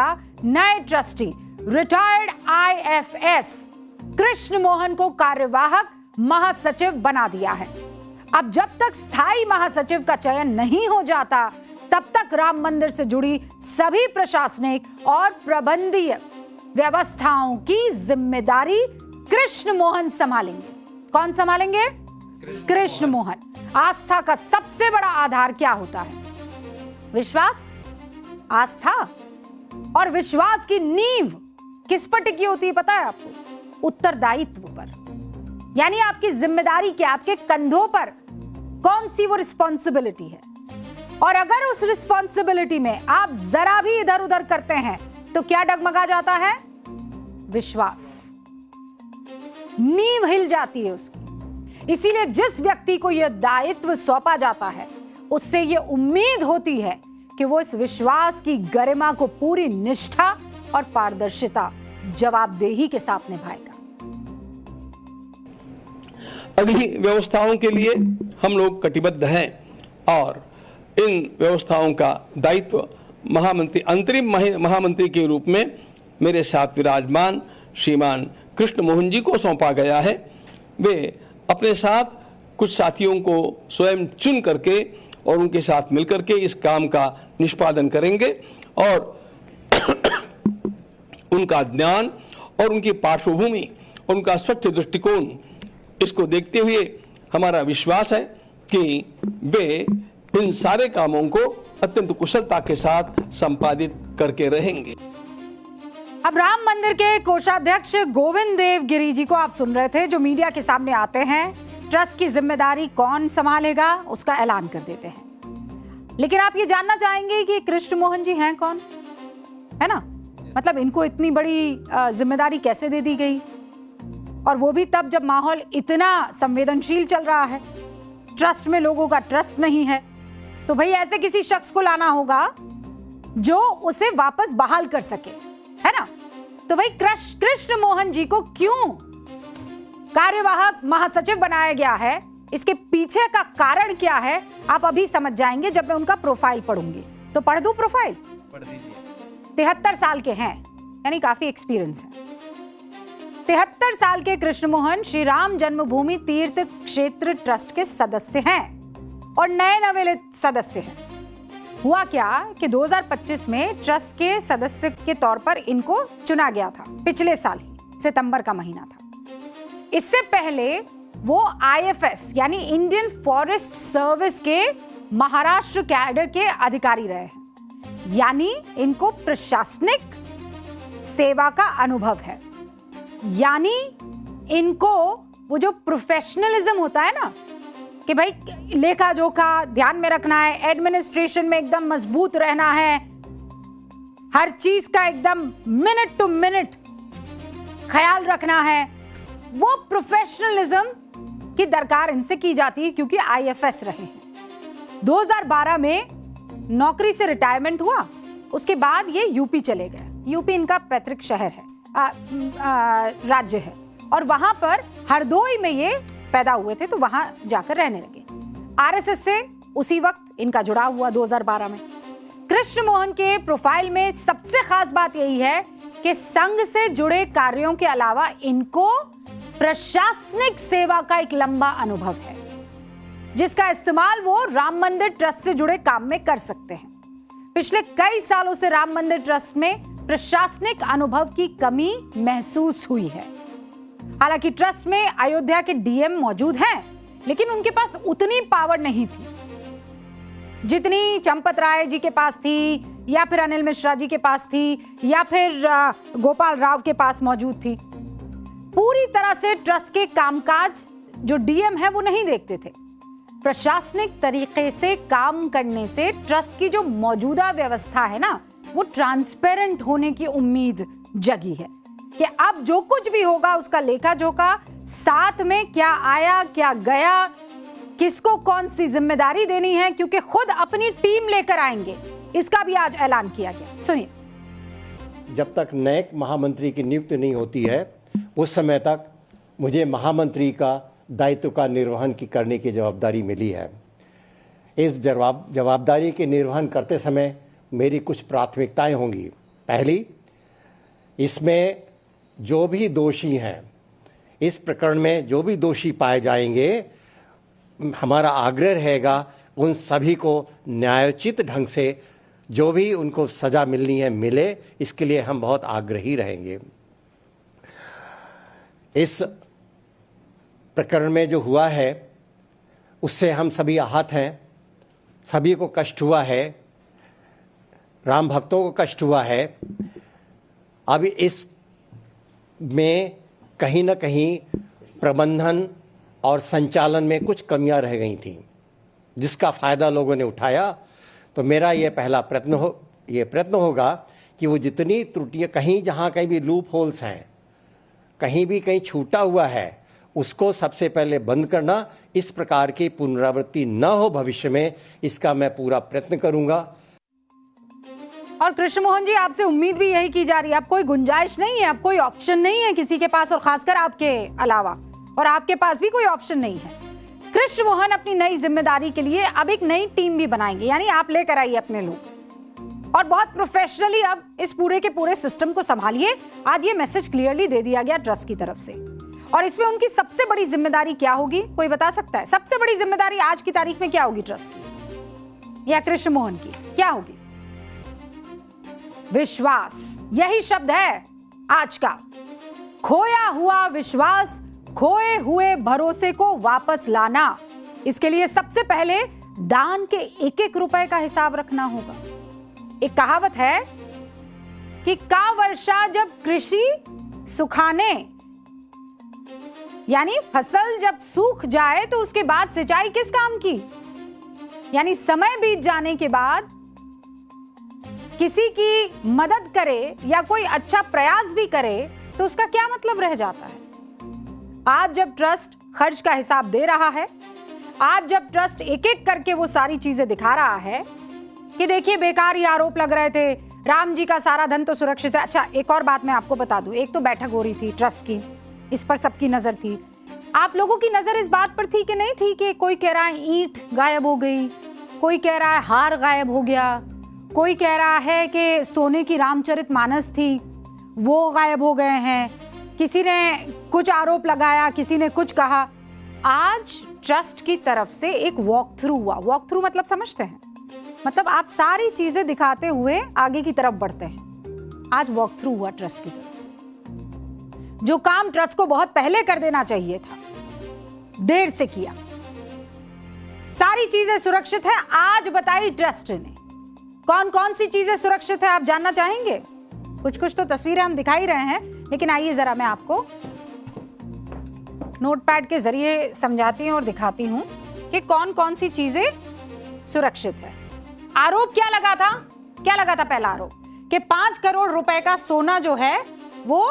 नए trustee retired IFS Krishna Mohan को कार्यवाहक महासचिव बना दिया है। अब जब तक स्थायी महासचिव का चयन नहीं हो जाता, तब तक राम मंदिर से जुड़ी सभी प्रशासनिक और प्रबंधीय व्यवस्थाओं की जिम्मेदारी कृष्ण मोहन संभालेंगे। कौन संभालेंगे? कृष्ण मोहन। आस्था का सबसे बड़ा आधार क्या होता है? विश्वास, आस्था। और विश्वास की नींव किस पर टिकी होती है पता है आपको? उत्तरदायित्व पर। यानी आपकी जिम्मेदारी क्या, आपके कंधों पर कौन सी वो रिस्पॉन्सिबिलिटी है, और अगर उस रिस्पॉन्सिबिलिटी में आप जरा भी इधर उधर करते हैं तो क्या डगमगा जाता है? विश्वास। नींव हिल जाती है उसकी। इसीलिए जिस व्यक्ति को यह दायित्व सौंपा जाता है, उससे यह उम्मीद होती है कि वो इस विश्वास की गरिमा को पूरी निष्ठा और पारदर्शिता, जवाबदेही के साथ निभाएगा। अगली व्यवस्थाओं के लिए हम लोग कटिबद्ध हैं और इन व्यवस्थाओं का दायित्व महामंत्री, अंतरिम महामंत्री के रूप में मेरे साथ विराजमान श्रीमान कृष्ण मोहन जी को सौंपा गया है। वे अपने साथ कुछ साथियों को स्वयं चुन करके और उनके साथ मिलकर के इस काम का निष्पादन करेंगे और उनका ज्ञान और उनकी पार्श्वभूमि और उनका स्वच्छ दृष्टिकोण, इसको देखते हुए हमारा विश्वास है कि वे इन सारे कामों को अत्यंत कुशलता के साथ संपादित करके रहेंगे। अब राम मंदिर के कोषाध्यक्ष गोविंद देव गिरी जी को आप सुन रहे थे, जो मीडिया के सामने आते हैं। ट्रस्ट की जिम्मेदारी कौन संभालेगा उसका ऐलान कर देते हैं। लेकिन आप ये जानना चाहेंगे कि कृष्ण मोहन जी हैं कौन, है ना? मतलब इनको इतनी बड़ी जिम्मेदारी कैसे दे दी गई, और वो भी तब जब माहौल इतना संवेदनशील चल रहा है, ट्रस्ट में लोगों का ट्रस्ट नहीं है। तो भाई ऐसे किसी शख्स को लाना होगा जो उसे वापस बहाल कर सके, है ना? तो भाई कृष्ण मोहन जी को क्यों कार्यवाहक महासचिव बनाया गया है, इसके पीछे का कारण क्या है, आप अभी समझ जाएंगे जब मैं उनका प्रोफाइल पढ़ूंगी। तो पढ़ दूं प्रोफाइल? पढ़ दीजिए। 73 साल के हैं, यानी काफी एक्सपीरियंस है। 73 साल के कृष्ण मोहन श्री राम जन्मभूमि तीर्थ क्षेत्र ट्रस्ट के सदस्य हैं और नए नवेले सदस्य हैं। हुआ क्या कि 2025 में ट्रस्ट के सदस्य के तौर पर इनको चुना गया था, पिछले साल ही सितंबर का महीना था। इससे पहले वो आईएफएस यानी इंडियन फॉरेस्ट सर्विस के महाराष्ट्र कैडर के अधिकारी रहे हैं, यानी इनको प्रशासनिक सेवा का अनुभव है। यानी इनको वो जो प्रोफेशनलिज्म होता है ना, कि भाई लेखा जोखा ध्यान में रखना है, एडमिनिस्ट्रेशन में एकदम मजबूत रहना है, हर चीज का एकदम मिनट टू मिनट ख्याल रखना है, वो प्रोफेशनलिज्म की दरकार इनसे की जाती है क्योंकि आईएफएस रहे हैं। 2012 में नौकरी से रिटायरमेंट हुआ, उसके बाद ये यूपी चले गए। यूपी इनका पैतृक शहर है, राज्य है, और वहां पर हरदोई में ये पैदा हुए थे, तो वहां जाकर रहने लगे। आरएसएस से उसी वक्त इनका जुड़ाव हुआ 2012 में। कृष्ण मोहन के प्रोफाइल में सबसे खास बात यही है कि संघ से जुड़े कार्यों के अलावा इनको प्रशासनिक सेवा का एक लंबा अनुभव है, जिसका इस्तेमाल वो राम मंदिर ट्रस्ट से जुड़े काम में कर सकते हैं। पिछले कई सालों से राम मंदिर ट्रस्ट में प्रशासनिक अनुभव की कमी महसूस हुई है। हालांकि ट्रस्ट में अयोध्या के डीएम मौजूद हैं, लेकिन उनके पास उतनी पावर नहीं थी जितनी चंपत राय जी के पास थी, या फिर अनिल मिश्रा जी के पास थी, या फिर गोपाल राव के पास मौजूद थी। पूरी तरह से ट्रस्ट के कामकाज जो डीएम है वो नहीं देखते थे। प्रशासनिक तरीके से काम करने से ट्रस्ट की जो मौजूदा व्यवस्था है ना, वो ट्रांसपेरेंट होने की उम्मीद जगी है कि अब जो कुछ भी होगा उसका लेखा जोखा, साथ में क्या आया क्या गया, किसको कौन सी जिम्मेदारी देनी है, क्योंकि खुद अपनी टीम लेकर आएंगे, इसका भी आज ऐलान किया गया। सुनिए। जब तक नए महामंत्री की नियुक्ति नहीं होती है, उस समय तक मुझे महामंत्री का दायित्व का निर्वहन करने की जवाबदारी मिली है। इस जवाबदारी के निर्वहन करते समय मेरी कुछ प्राथमिकताएं होंगी। पहली, इसमें जो भी दोषी हैं, इस प्रकरण में जो भी दोषी पाए जाएंगे, हमारा आग्रह रहेगा उन सभी को न्यायोचित ढंग से जो भी उनको सजा मिलनी है मिले, इसके लिए हम बहुत आग्रही रहेंगे। इस प्रकरण में जो हुआ है उससे हम सभी आहत हैं, सभी को कष्ट हुआ है, राम भक्तों को कष्ट हुआ है। अब इस में कहीं ना कहीं प्रबंधन और संचालन में कुछ कमियां रह गई थी, जिसका फायदा लोगों ने उठाया। तो मेरा ये पहला प्रयत्न होगा कि वो जितनी त्रुटियां, कहीं जहां कहीं भी लूप होल्स हैं, कहीं भी कहीं छूटा हुआ है, उसको सबसे पहले बंद करना। इस प्रकार की पुनरावृत्ति न हो भविष्य में, इसका मैं पूरा प्रयत्न करूंगा। और कृष्ण मोहन जी, आपसे उम्मीद भी यही की जा रही है, अब कोई गुंजाइश नहीं है, अब कोई ऑप्शन नहीं है किसी के पास, और खासकर आपके अलावा, और आपके पास भी कोई ऑप्शन नहीं है। कृष्ण मोहन अपनी नई जिम्मेदारी के लिए अब एक नई टीम भी बनाएंगे, यानी आप लेकर आइए अपने लोग और बहुत प्रोफेशनली अब इस पूरे के पूरे सिस्टम को संभालिए। आज ये मैसेज क्लियरली दे दिया गया ट्रस्ट की तरफ से। और इसमें उनकी सबसे बड़ी जिम्मेदारी क्या होगी, कोई बता सकता है? सबसे बड़ी जिम्मेदारी आज की तारीख में क्या होगी ट्रस्ट की या कृष्ण मोहन की? क्या होगी? विश्वास, यही शब्द है आज का। खोया हुआ विश्वास, खोए हुए भरोसे को वापस लाना। इसके लिए सबसे पहले दान के एक एक रुपए का हिसाब रखना होगा। एक कहावत है कि का वर्षा जब कृषि सुखाने, यानी फसल जब सूख जाए तो उसके बाद सिंचाई किस काम की? यानी समय बीत जाने के बाद किसी की मदद करे या कोई अच्छा प्रयास भी करे तो उसका क्या मतलब रह जाता है? आज जब ट्रस्ट खर्च का हिसाब दे रहा है, आज जब ट्रस्ट एक एक करके वो सारी चीजें दिखा रहा है कि देखिए बेकार ही आरोप लग रहे थे, राम जी का सारा धन तो सुरक्षित है। अच्छा, एक और बात मैं आपको बता दूं, एक तो बैठक हो रही थी ट्रस्ट की, इस पर सबकी नजर थी। आप लोगों की नजर इस बात पर थी कि नहीं थी कि कोई कह रहा है ईंट गायब हो गई, कोई कह रहा है हार गायब हो गया, कोई कह रहा है कि सोने की रामचरितमानस थी वो गायब हो गए हैं, किसी ने कुछ आरोप लगाया, किसी ने कुछ कहा। आज ट्रस्ट की तरफ से एक वॉक थ्रू हुआ। वॉक थ्रू मतलब समझते हैं? मतलब आप सारी चीजें दिखाते हुए आगे की तरफ बढ़ते हैं। आज वॉक थ्रू हुआ ट्रस्ट की तरफ से। जो काम ट्रस्ट को बहुत पहले कर देना चाहिए था, देर से किया। सारी चीजें सुरक्षित है, आज बताई ट्रस्ट ने। कौन कौन सी चीजें सुरक्षित है आप जानना चाहेंगे? कुछ कुछ तो तस्वीरें हम दिखा ही रहे हैं, लेकिन आइए जरा मैं आपको नोटपैड के जरिए समझाती हूं और दिखाती हूं कि कौन कौन सी चीजें सुरक्षित है। आरोप क्या लगा था? क्या लगा था पहला आरोप? कि 5 करोड़ रुपए का सोना जो है वो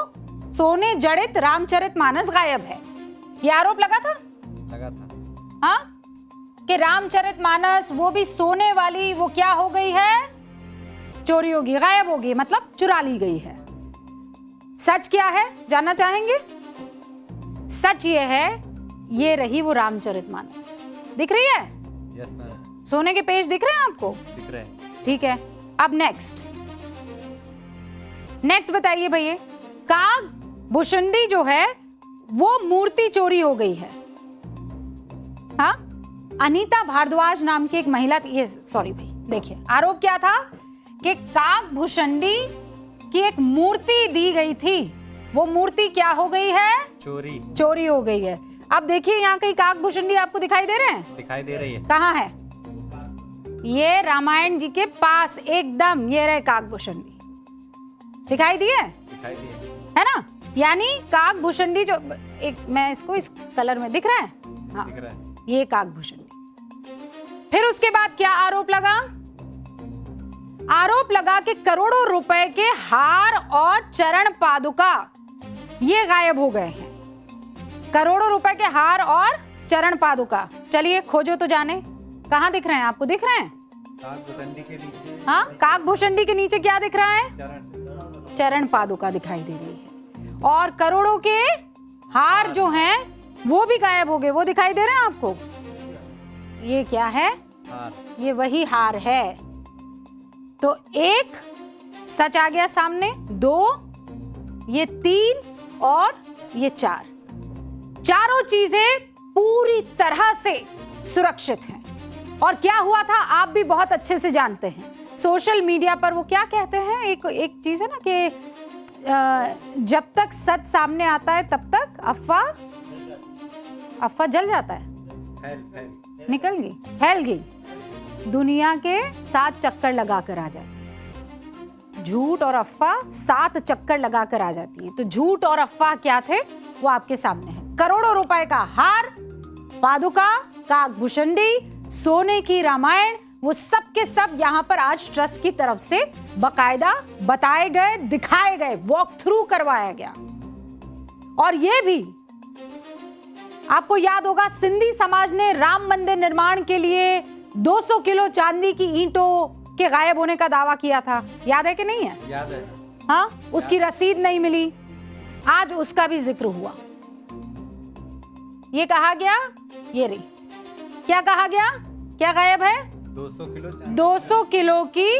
सोने जड़ित रामचरितमानस गायब है। ये आरोप लगा था? लगा था। हाँ, कि रामचरितमानस वो भी सोने वाली, वो क्या हो गई है? चोरी होगी, गायब होगी, मतलब चुरा ली गई है। सच क्या है जानना चाहेंगे? सच ये है, ये रही वो रामचरितमानस। दिख रही है? Yes ma'am. सोने के पेज दिख रहे हैं आपको? दिख रहे हैं। ठीक है, अब नेक्स्ट बताइए भैया। काग भुषुंडी जो है वो मूर्ति चोरी हो गई है। हाँ, अनीता भारद्वाज नाम की एक महिला थी। ये सॉरी भाई, देखिए आरोप क्या था कि काग भुषुंडी की एक मूर्ति दी गई थी, वो मूर्ति क्या हो गई है? चोरी हो गई है। अब देखिए यहाँ कहीं काग भुषुंडी आपको दिखाई दे रहे हैं? दिखाई दे रही है। कहाँ है? ये रामायण जी के पास एकदम, ये रहे काग भुषुंडी। दिखाई दिए? दिखाई दिए है ना? यानी काग भुषुंडी जो एक, मैं इसको इस कलर में दिख रहा है? हाँ, दिख रहा है। ये काग भुषुंडी। फिर उसके बाद क्या आरोप लगा? आरोप लगा कि करोड़ों रुपए के हार और चरण पादुका ये गायब हो गए हैं। करोड़ों रुपए के हार और चरण पादुका, चलिए खोजो तो जाने। कहाँ दिख रहे हैं आपको? दिख रहे हैं? काग भुषुंडी के नीचे। हाँ, काग भुषुंडी के नीचे क्या दिख रहा है? चरण पादुका दिखाई दे रही है। और करोड़ों के हार जो हैं वो भी गायब हो गए, वो दिखाई दे रहे हैं आपको? ये क्या है? हार। ये वही हार है। तो एक सच आ गया सामने, 2, ये 3 और ये 4। चारों चीजें पूरी तरह से सुरक्षित हैं। और क्या हुआ था आप भी बहुत अच्छे से जानते हैं। सोशल मीडिया पर वो क्या कहते हैं, एक चीज है ना कि जब तक सच सामने आता है तब तक अफवाह जल जाता है, निकल गई, फैल गई, दुनिया के 7 चक्कर लगाकर आ जाती है। झूठ और अफवाह 7 चक्कर लगाकर आ जाती है। तो झूठ और अफवाह क्या थे वो आपके सामने है। करोड़ों रुपए का हार, पादुका, काकभूषणी, सोने की रामायण, वो सब के सब यहां पर आज ट्रस्ट की तरफ से बकायदा बताए गए, दिखाए गए, वॉक थ्रू करवाया गया। और ये भी आपको याद होगा, सिंधी समाज ने राम मंदिर निर्माण के लिए 200 किलो चांदी की ईंटों के गायब होने का दावा किया था। याद है कि नहीं है? याद है। हाँ, उसकी रसीद नहीं मिली। आज उसका भी जिक्र हुआ। ये कहा गया, ये रही, क्या कहा गया, क्या गायब है? 200 किलो की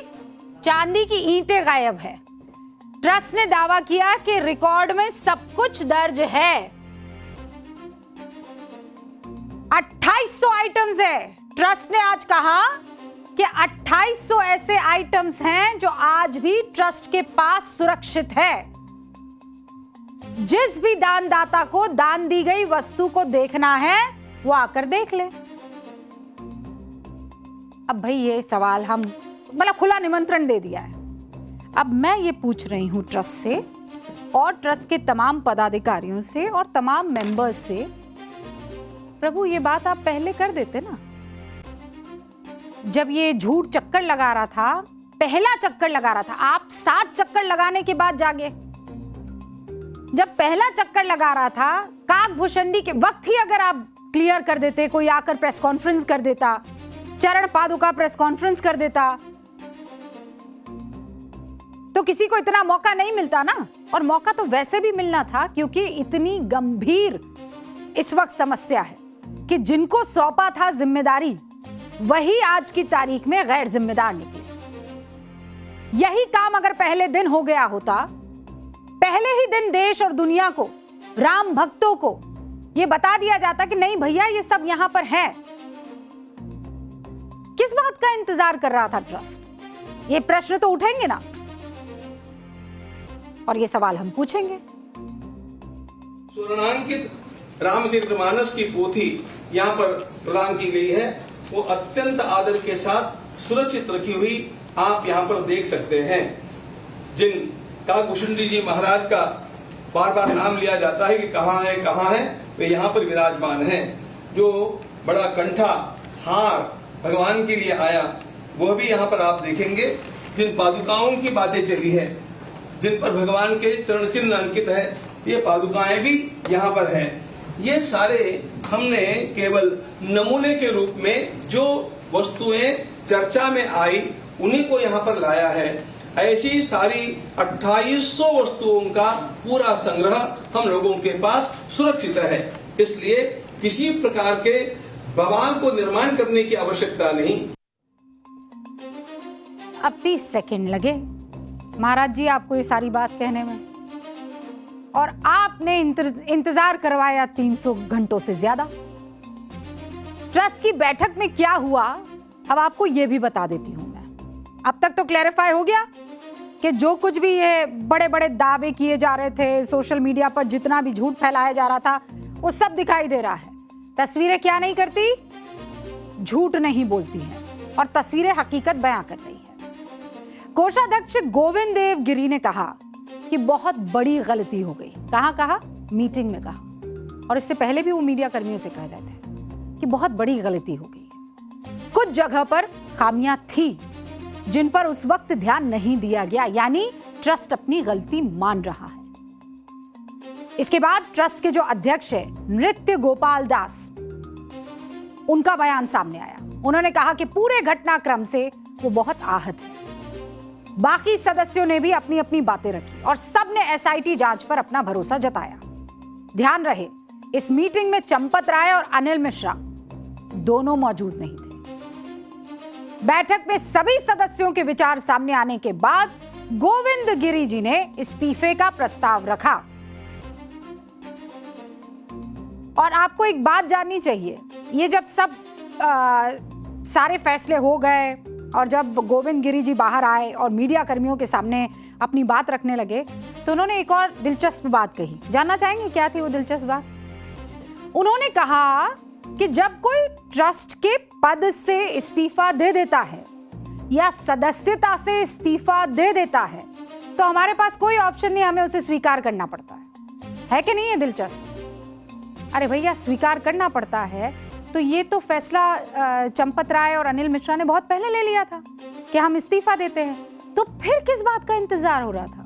चांदी की ईंटें गायब है। ट्रस्ट ने दावा किया कि रिकॉर्ड में सब कुछ दर्ज है। 2800 आइटम्स है। ट्रस्ट ने आज कहा कि 2800 ऐसे आइटम्स हैं जो आज भी ट्रस्ट के पास सुरक्षित है। जिस भी दानदाता को दान दी गई वस्तु को देखना है वो आकर देख ले। अब भाई ये सवाल हम मतलब खुला निमंत्रण दे दिया है। अब मैं ये पूछ रही हूं ट्रस्ट से और ट्रस्ट के तमाम पदाधिकारियों से और तमाम मेंबर्स से, प्रभु ये बात आप पहले कर देते ना। जब ये झूठ चक्कर लगा रहा था, पहला चक्कर लगा रहा था, आप 7 चक्कर लगाने के बाद जागे। जब पहला चक्कर लगा रहा था, काकभूषणी के वक्त ही अगर आप क्लियर कर देते, कोई आकर प्रेस कॉन्फ्रेंस कर देता, चरण पादुका प्रेस कॉन्फ्रेंस कर देता, तो किसी को इतना मौका नहीं मिलता ना। और मौका तो वैसे भी मिलना था क्योंकि इतनी गंभीर इस वक्त समस्या है कि जिनको सौंपा था जिम्मेदारी वही आज की तारीख में गैर जिम्मेदार निकले। यही काम अगर पहले दिन हो गया होता, पहले ही दिन देश और दुनिया को, राम भक्तों को यह बता दिया जाता कि नहीं भैया ये सब यहां पर है, किस बात का इंतजार कर रहा था ट्रस्ट? ये प्रश्न तो उठेंगे ना और ये सवाल हम पूछेंगे। स्वर्णांकित रामचरितमानस की पोथी यहाँ पर प्रदान की गई है। वो अत्यंत आदर के साथ सुरक्षित रखी हुई आप यहाँ पर देख सकते हैं। जिन काकभूषणी जी महाराज का बार बार नाम लिया जाता है कि कहाँ है, वे यहाँ पर विराजमान हैं। जो बड़ा कंठा हार भगवान के लिए आया वह भी यहाँ पर आप देखेंगे। जिन पादुकाओं की बातें चली है, जिन पर भगवान के चरण चिन्ह अंकित है, ये पादुकाएं भी यहाँ पर हैं। ये सारे हमने केवल नमूने के रूप में जो वस्तुएं चर्चा में आई उन्हीं को यहाँ पर लाया है। ऐसी सारी 2800 वस्तुओं का पूरा संग्रह हम लोगों के पास सुरक्षित है। इसलिए किसी प्रकार के बवाल को निर्माण करने की आवश्यकता नहीं। अब 30 सेकंड लगे महाराज जी आपको ये सारी बात कहने में, और आपने इंतजार करवाया 300 घंटों से ज्यादा। ट्रस्ट की बैठक में क्या हुआ अब आपको ये भी बता देती हूं मैं। अब तक तो क्लैरिफाई हो गया कि जो कुछ भी ये बड़े बड़े दावे किए जा रहे थे, सोशल मीडिया पर जितना भी झूठ फैलाया जा रहा था, वो सब दिखाई दे रहा है। तस्वीरें क्या नहीं करती, झूठ नहीं बोलती हैं और तस्वीरें हकीकत बयां कर रही है। कोषाध्यक्ष गोविंद देव गिरी ने कहा कि बहुत बड़ी गलती हो गई। कहा मीटिंग में कहा, और इससे पहले भी वो मीडिया कर्मियों से कह रहे थे कि बहुत बड़ी गलती हो गई है। कुछ जगह पर खामियां थी जिन पर उस वक्त ध्यान नहीं दिया गया, यानी ट्रस्ट अपनी गलती मान रहा है। इसके बाद ट्रस्ट के जो अध्यक्ष है नृत्य गोपाल दास, उनका बयान सामने आया। उन्होंने कहा कि पूरे घटनाक्रम से वो बहुत आहत है। बाकी सदस्यों ने भी अपनी अपनी बातें रखी और सब ने एसआईटी जांच पर अपना भरोसा जताया। ध्यान रहे, इस मीटिंग में चंपत राय और अनिल मिश्रा दोनों मौजूद नहीं थे। बैठक में सभी सदस्यों के विचार सामने आने के बाद गोविंद गिरी जी ने इस्तीफे का प्रस्ताव रखा। और आपको एक बात जाननी चाहिए, ये जब सब सारे फैसले हो गए और जब गोविंद गिरी जी बाहर आए और मीडिया कर्मियों के सामने अपनी बात रखने लगे, तो उन्होंने एक और दिलचस्प बात कही। जानना चाहेंगे क्या थी वो दिलचस्प बात? उन्होंने कहा कि जब कोई ट्रस्ट के पद से इस्तीफा दे देता है या सदस्यता से इस्तीफा दे देता है, तो हमारे पास कोई ऑप्शन नहीं, हमें उसे स्वीकार करना पड़ता है कि नहीं? ये दिलचस्प। अरे भैया, स्वीकार करना पड़ता है तो ये तो फैसला चंपत राय और अनिल मिश्रा ने बहुत पहले ले लिया था कि हम इस्तीफा देते हैं। तो फिर किस बात का इंतजार हो रहा था?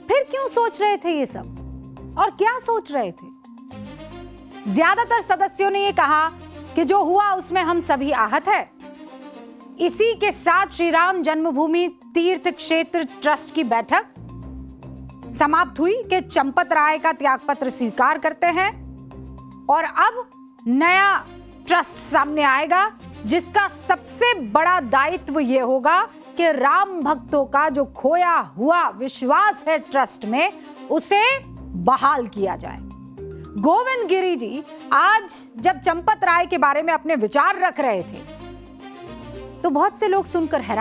फिर क्यों सोच रहे थे ये सब, और क्या सोच रहे थे? ज्यादातर सदस्यों ने ये कहा कि जो हुआ उसमें हम सभी आहत हैं। इसी के साथ श्री राम जन्मभूमि तीर्थ क्षेत्र ट्रस्ट की बैठक समाप्त हुई कि चंपत राय का त्यागपत्र स्वीकार करते हैं और अब नया ट्रस्ट सामने आएगा, जिसका सबसे बड़ा दायित्व यह होगा कि राम भक्तों का जो खोया हुआ विश्वास है ट्रस्ट में, उसे बहाल किया जाए। गोविंद गिरी जी आज जब चंपत राय के बारे में अपने विचार रख रहे थे, तो बहुत से लोग सुनकर हैरान